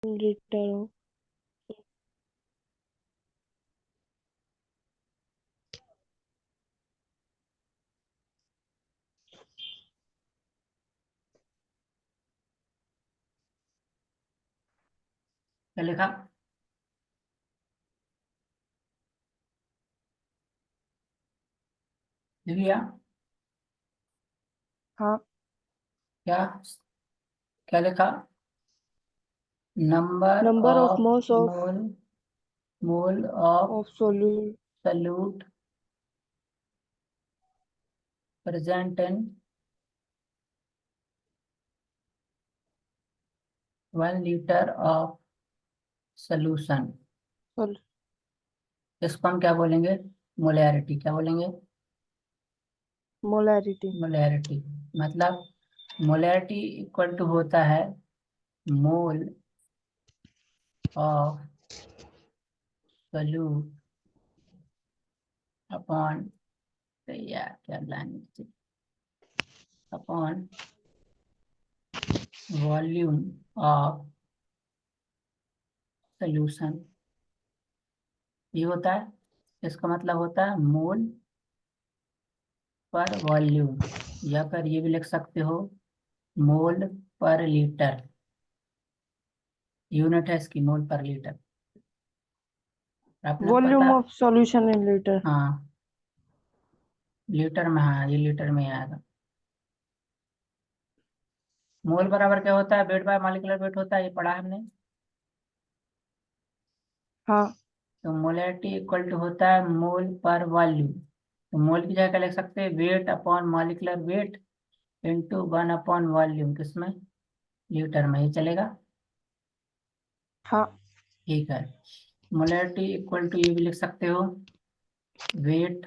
liter of क्या लिखा? लिख लिया? हाँ क्या क्या लिखा? Number number of of moles of mole mole of solute solute present in 1 litre of solution. sol इसको हम क्या बोलेंगे? मोलैरिटी। क्या बोलेंगे? molarity molarity. मतलब मोलैरिटी इक्वल टू होता है मोल ऑफ सोल्यूट अपॉन, यार क्या line, upon volume of solution. ये होता है, इसका मतलब होता है मोल पर वॉल्यूम, या फिर ये भी लिख सकते हो मोल पर लीटर। यूनिट है इसकी मोल पर लीटर। अपने को पता। volume of solution in liter हाँ, लीटर में, हाँ ये लीटर में आएगा। मोल बराबर क्या होता है? वेट बाय मॉलिक्यूलर वेट होता है, ये पढ़ा है हमने। हाँ तो मोलैरिटी इक्वल टू होता है मोल पर वॉल्यूम। तो मोल की जगह क्या लिख सकते हैं? Weight upon molecular weight into 1 upon volume, किसमें? लीटर में। ही चलेगा? हाँ ठीक है। मोलैरिटी इक्वल टू ये भी लिख सकते हो weight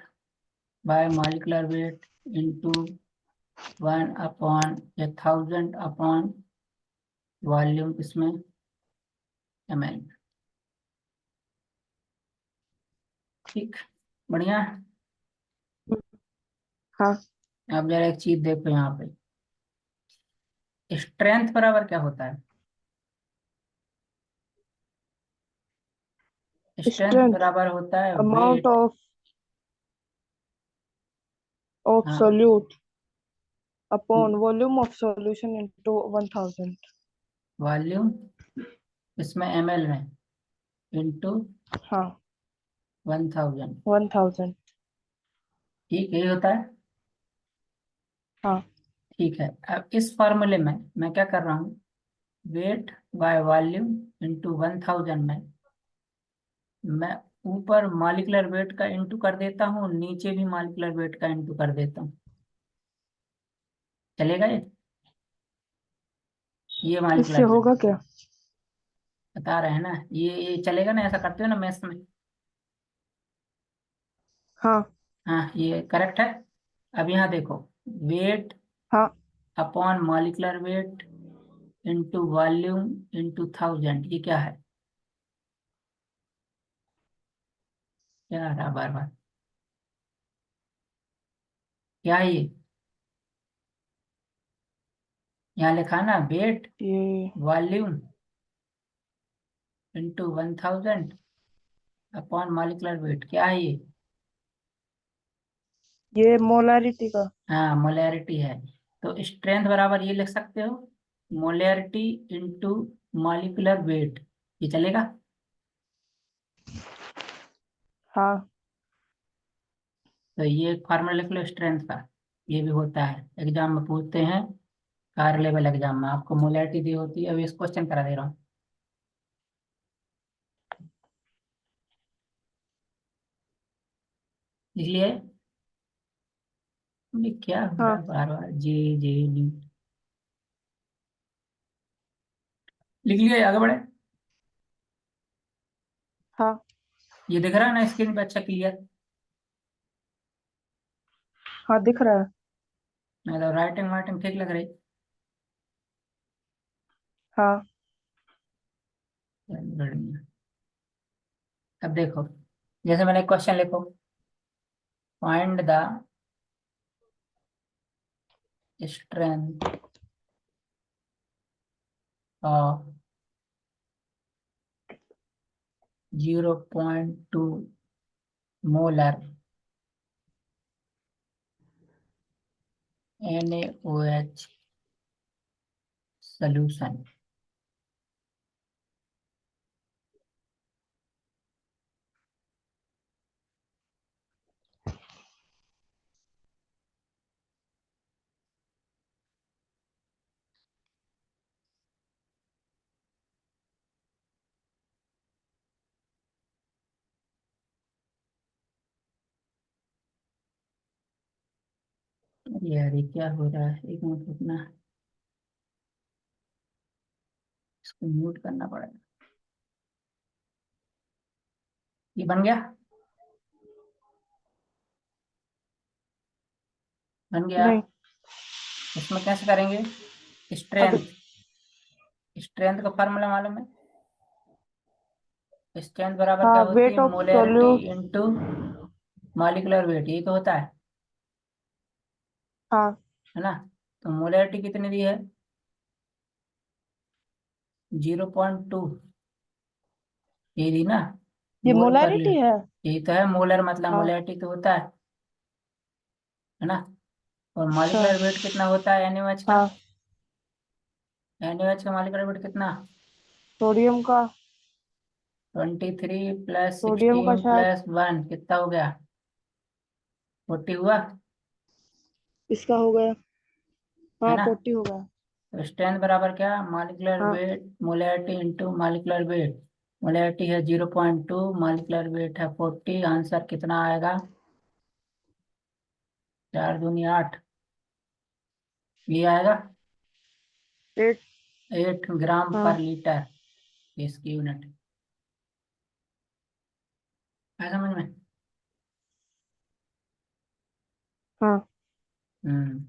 by molecular weight into 1 upon या 1000 अपॉन वॉल्यूम, किसमें? ml। ठीक, बढ़िया। हाँ अब जरा एक चीज देखो यहाँ पे, स्ट्रेंथ बराबर क्या होता है? स्ट्रेंथ strength बराबर होता है amount वेट। of हाँ, solute upon volume of solution into 1000 volume इसमें ml में इंटू हाँ 1000। 1000 ठीक, यही होता है। हाँ ठीक है, अब इस फॉर्मूले में मैं क्या कर रहा हूँ? वेट बाय वॉल्यूम इंटू 1000 में मैं ऊपर मॉलिक्यूलर वेट का इंटू कर देता हूँ, नीचे भी मॉलिक्यूलर वेट का इंटू कर देता हूँ। चलेगा ये इससे मॉलिक्यूलर वेट होगा क्या? बता रहे हैं ना, ये चलेगा ना? ऐसा करते हो ना मैथ्स में? हाँ हाँ, ये करेक्ट है। अब यहाँ देखो, वेट हाँ upon molecular weight into volume into 1000, ये क्या है? क्या आ रहा बार बार? क्या है ये? यहाँ लिखा है ना वेट ये volume into 1000 upon molecular weight, क्या है ये? ये मोलारिटी का हाँ, मोलैरिटी है। तो स्ट्रेंथ बराबर ये लिख सकते हो मोलैरिटी इंटू मॉलिक्यूलर वेट, ये चलेगा? हाँ तो ये एक फार्मूला लिख लो स्ट्रेंथ का। ये भी होता है, एग्जाम में पूछते हैं। कार लेवल एग्जाम में आपको मोलैरिटी दी होती है। अभी इस क्वेश्चन करा दे रहा हूँ। इसलिए ये क्या हो रहा हाँ है बार बार? जे जे डी लिख लिया, आगे बढ़े। हाँ ये दिख रहा है ना स्क्रीन पे? अच्छा, क्लियर। हाँ दिख रहा है मतलब राइटिंग वाइटिंग ठीक लग रही? हाँ बढ़िया। अब देखो, जैसे मैंने क्वेश्चन लिखो, find the strength of 0.2 molar NaOH solution. यार ये क्या हो रहा है, एक मिनट रुकना, इसको म्यूट करना पड़ेगा। ये बन गया, बन गया। नहीं, इसमें कैसे करेंगे? अभी स्ट्रेंथ, स्ट्रेंथ का फॉर्मूला मालूम है? स्ट्रेंथ बराबर क्या हाँ, होती वेट है? Of molarity solute. Into molecular weight, यही तो होता हाँ, है ना? तो मोलैरिटी कितनी दी है? 0.2, यही दी ना? ये मोल पर मोलैरिटी लीटर, है। यही तो है मोलर, मतलब हाँ। मोलैरिटी तो होता है ना? और अच्छा। मॉलिक्यूलर वेट कितना होता है NaOH का? हाँ, NaOH का मॉलिक्यूलर वेट कितना? सोडियम का। 23 प्लस सोडियम का 16 शायद। प्लस 1 कितना हो गया? 40 हुआ, इसका हो गया। है हाँ, ना? 40 हो गया। तो स्ट्रेंथ बराबर क्या? मॉलिक्यूलर हाँ। Weight molarity into molecular weight. Molarity है 0.2, मॉलिक्यूलर वेट है 40। आंसर कितना आएगा? 4 दूनी 8, ये आएगा 8। 8 ग्राम हाँ। पर लीटर, इसकी यूनिट है समझ में? हाँ, हम्म,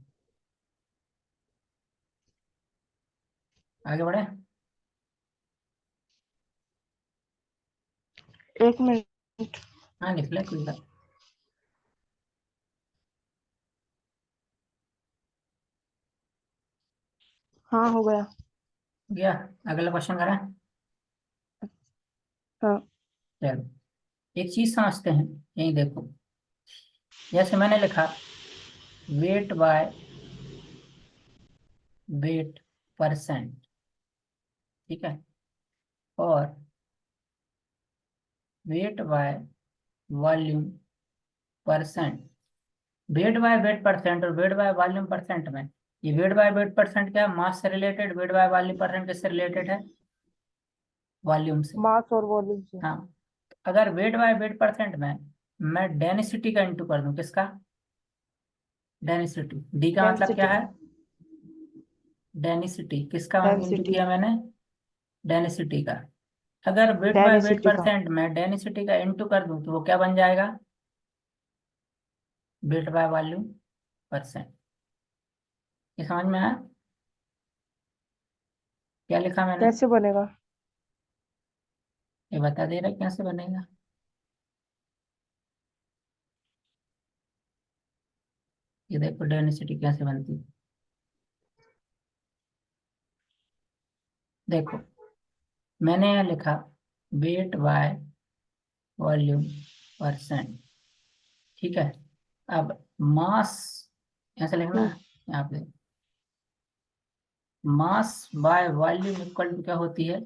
आगे बढ़े। 1 मिनट। हाँ लिख ले, कोई बात। हाँ, हो गया। गया, अगला क्वेश्चन करें। हाँ। चलो, एक चीज समझते हैं, यही देखो, जैसे मैंने लिखा वेट बाय वेट परसेंट, ठीक है, और weight by volume percent. Weight by weight percent और वेट बाय वॉल्यूम परसेंट में, ये वेट बाय वेट परसेंट क्या है? मास से related. Weight by volume percent किससे रिलेटेड है? वॉल्यूम से। मास और वॉल्यूम से। हाँ, तो अगर वेट बाय वेट परसेंट में मैं डेंसिटी का इंटू कर दूं, किसका? डेंसिटी, डी का मतलब क्या डेंसिटी। है? डेंसिटी किसका इंटू डेंसिटी। किया मैंने? डेंसिटी का। अगर वेट बाय वेट डेंसिटी का। परसेंट में डेंसिटी का इंटू कर दूं तो वो क्या बन जाएगा? Weight by volume percent. ये समझ में आया? क्या लिखा मैंने? कैसे बनेगा? ये बता दे रहा है कैसे बनेगा। ये देखो डेंसिटी कैसे बनती है। देखो, मैंने यहाँ लिखा वेट बाय वॉल्यूम परसेंट, ठीक है। अब मास ऐसे लिखना हम्म। है यहाँ पे, mass by volume equal to क्या होती है?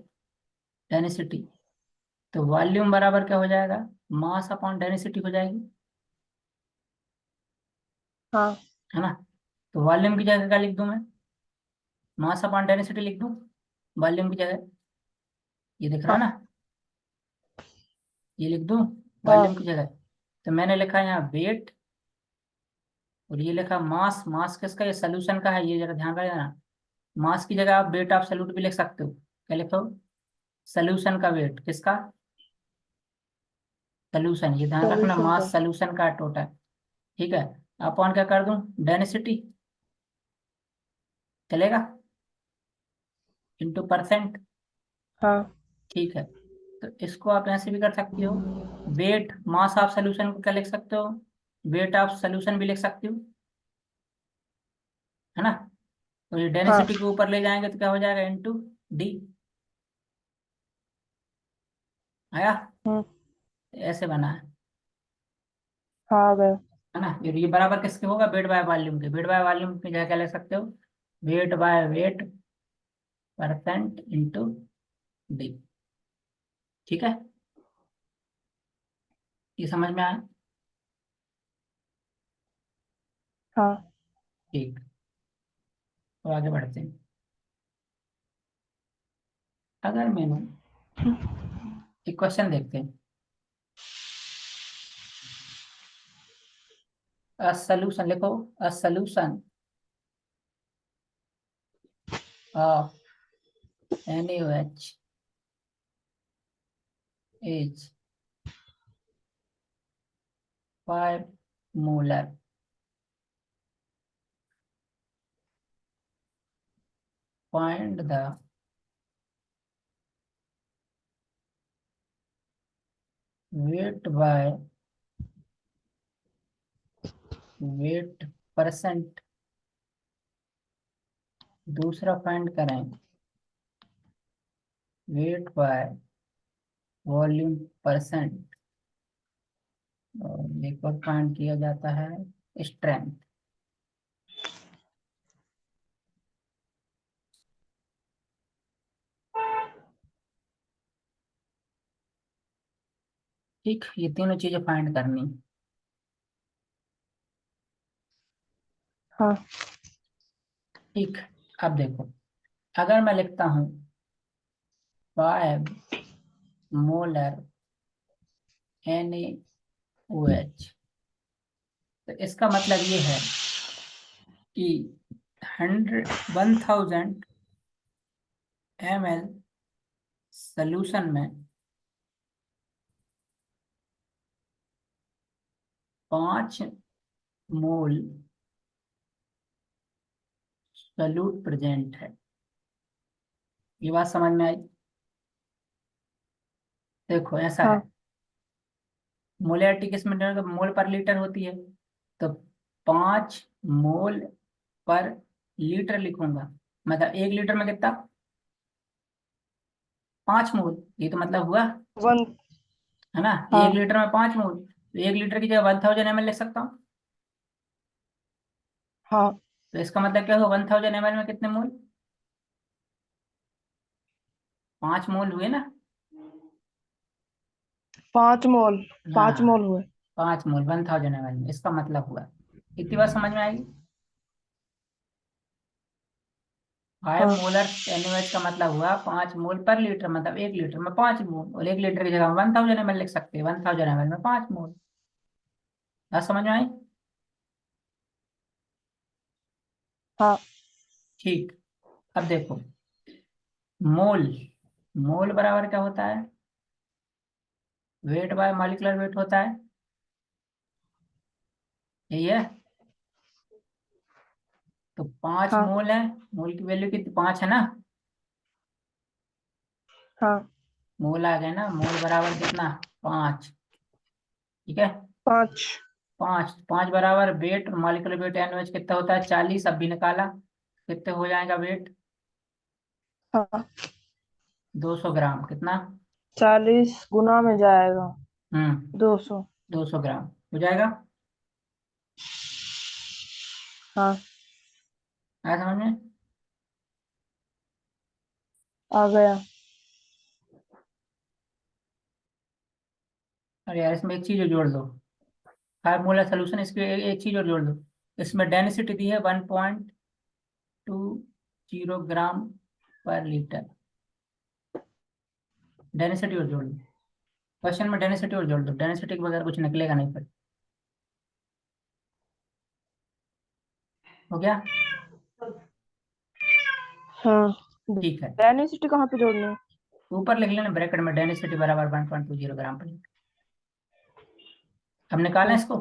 डेंसिटी। तो वॉल्यूम बराबर क्या हो जाएगा? मास अपॉन डेंसिटी हो जाएगी, हाँ। है ना? तो वॉल्यूम की जगह क्या लिख दूं मैं? मास अपॉन डेंसिटी लिख दूं वॉल्यूम की जगह। ये दिख रहा है हाँ। ना? ये लिख दूं वॉल्यूम हाँ। की जगह। तो मैंने लिखा यहाँ वेट, और ये लिखा मास। मास किसका? ये सोल्यूशन का है, ये जरा ध्यान रखना। मास की जगह आप वेट एब्सोल्यूट भी लिख सकते हो। क्या लिखो? सोल्यूशन का वेट किसका? सोल्यूशन, ये ध्यान रखना, सॉल्यूशन का। मास सोल्यूशन का टोटल, ठीक है। अपॉन क्या कर दूं? डेंसिटी, चलेगा? इंटू परसेंट, हाँ। ठीक है। तो इसको आप ऐसे भी कर सकती हो, वेट मास ऑफ सोल्यूशन को क्या लिख सकते हो? वेट ऑफ सोल्यूशन भी लिख सकती हो, है ना? तो ये हाँ। डेंसिटी को ऊपर ले जाएंगे तो क्या हो जाएगा? Into D. आया? हम्म। ऐसे बना हाँ आ गया। है ना। ये बराबर किसके होगा, वेट बाय वॉल्यूम के। वेट बाय वॉल्यूम की जगह क्या लिख सकते हो, weight by weight percent into D. ठीक है, ये समझ में आया। हाँ। ठीक, तो आगे बढ़ते हैं। अगर मैंने एक क्वेश्चन देखते हैं, अ सॉल्यूशन लिखो, a solution of NaOH is 5 molar. Find the weight by weight percent. दूसरा फाइंड करें वेट बाय वॉल्यूम परसेंट। और एक और फाइंड किया जाता है स्ट्रेंथ। ठीक, ये तीनों चीजें फाइंड करनी। हाँ। ठीक, अब देखो, अगर मैं लिखता हूँ 5 मोलर NaOH, तो इसका मतलब ये है कि 1000 ml सॉल्यूशन में 5 मोल सॉल्यूट प्रेजेंट है। ये बात समझ में आई। देखो ऐसा है, हाँ। मोलैरिटी किस में मोल पर लीटर होती है, तो 5 मोल पर लीटर लिखूंगा। मतलब 1 लीटर में कितना, 5 मोल। ये तो मतलब हुआ, वन। है ना, एक हाँ। लीटर में 5 मोल, तो 1 लीटर की जगह 1000 ml लिख सकता हूँ। हाँ। तो इसका मतलब क्या हुआ, 1000 ml में कितने मोल, 5 मोल हुए ना। 5 मोल। 5 मोल हाँ, हुए। 5 मोल 1000 ml में, इसका मतलब हुआ। इतनी बात समझ में आएगी। 5 हाँ। मोलर NaOH का मतलब हुआ 5 मोल पर लीटर, मतलब 1 लीटर में 5 मोल, और 1 लीटर की जगह 1000 ml लिख सकते हैं, 1000 ml में 5 मोल। बात समझ में आई। हाँ। ठीक, अब देखो, मोल, मोल बराबर क्या होता है, वेट बाय मॉलिक्यूलर वेट होता है, यही है। तो 5 मोल हाँ। है, मोल की वैल्यू कितनी, 5 है ना। हाँ। मोल आ गए ना, मोल बराबर कितना, 5। ठीक है, 5। 5, 5 बराबर वेट, मॉलिक्यूलर वेट NaOH कितना होता है, 40, अब भी निकाला, कितने हो जाएगा वेट, हाँ। 200 ग्राम, कितना, 40 गुना में जाएगा। हम्म 200। 200 ग्राम हो जाएगा। हाँ। आया समझ में। आ गया। अरे यार, इसमें एक चीज और जोड़ दो, 5 मोलर सोल्यूशन, इसकी एक चीज और जोड़ दो। इसमें डेंसिटी दी है 1.20 ग्राम पर लीटर। डेंसिटी और जोड़ दो, क्वेश्चन में डेंसिटी और जोड़ दो, डेंसिटी के बगैर कुछ निकलेगा नहीं फिर। हो गया। हाँ। ठीक है, डेंसिटी कहाँ पे जोड़नी है? ऊपर लिख लेना ब्रैकेट में, डेंसिटी बराबर 1.20 ग्राम पर लीटर। अब निकालें हाँ। इसको।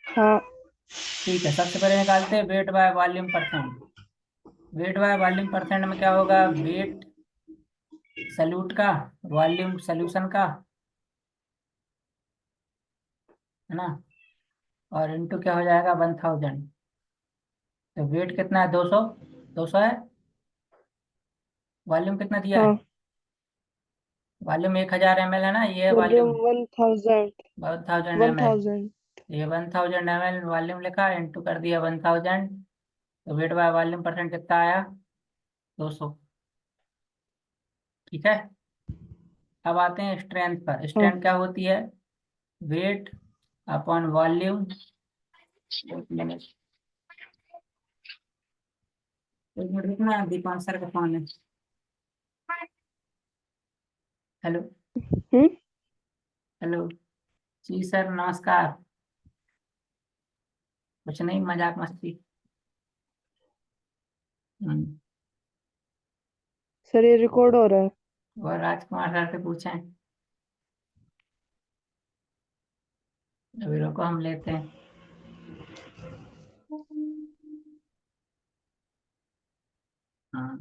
हाँ। ठीक है, सबसे पहले निकालते हैं weight by volume percent. Weight by volume percent में क्या होगा, वेट सल्यूट का, वॉल्यूम सॉल्यूशन का, है ना, और इनटू क्या हो जाएगा, 1000। तो वेट कितना है, 200, 200 है, वॉल्यूम कितना दिया है? हाँ वॉल्यूम 1000 ml है ना, ये है वॉल्यूम वॉल्यूम 1000 1000 ml। 1000 ये 1000 ml वॉल्यूम लिखा, इंटू कर दिया 1000, तो वेट बाय वॉल्यूम परसेंट कितना आया? 200। ठीक है। अब आते हैं स्ट्रेंथ पर। हाँ स्ट्रेंथ क्या होती है? Weight upon volume. एक मिनट, एक मिनट रुकना, दीपान सर का फोन है। हेलो। हम्म हेलो। जी सर नमस्कार। कुछ नहीं, मजाक मस्ती। हम्म, सर ये रिकॉर्ड हो रहा है। और राजकुमार सर से पूछें। अभी रुको, हम लेते हैं। हाँ।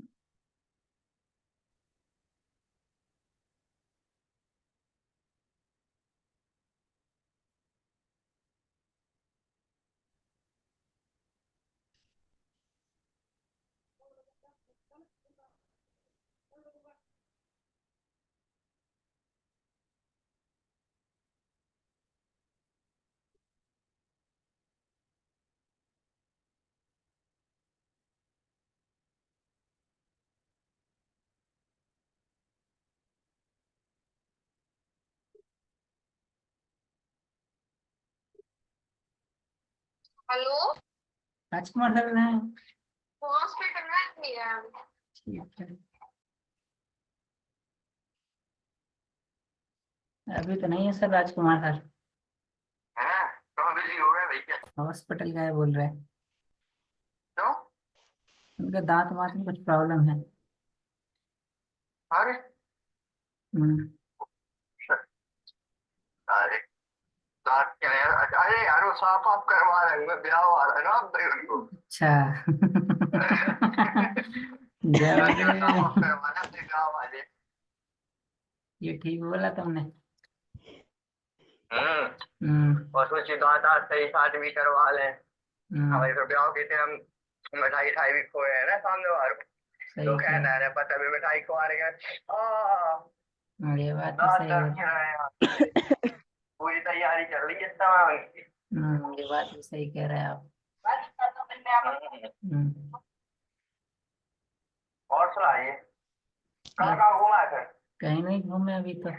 हेलो। राजकुमार सर ने। हॉस्पिटल में नहीं है। ठीक है। अभी तो नहीं है सर राजकुमार सर। हाँ, तो बिजी हो गए भैया। हॉस्पिटल का है बोल रहे हैं। क्यों? उनके दांत वांत में कुछ प्रॉब्लम है। अरे हम्म, अरे दांत क्या यार, अरे यार वो साफ आप करवा रहे हैं, ब्याह आ रहा है ना अब भाई उनको। अच्छा। जय क्या साफ आप बजरंग। करवाना अपने गाँव वाले। ये ठीक बोला तुमने। हम्म। और सोचिए दांत आज सही साथ भी करवा लें। हमारे हम्म, तो ब्याह के थे हम, मिठाई ठाई भी खोए हैं ना सामने वाले। सही तो कह। कहना है पता भी मिठाई खवा रहे हैं। ये बात तो दांत सही दर्द है। क्या है यार। पूरी तैयारी चल रही है इस समय उनकी। ये बात भी सही कह रहे हैं आप। हम्म, और सुनाइए, कहाँ बस कहाँ घूमा है फिर? कहीं नहीं घूमे अभी तो।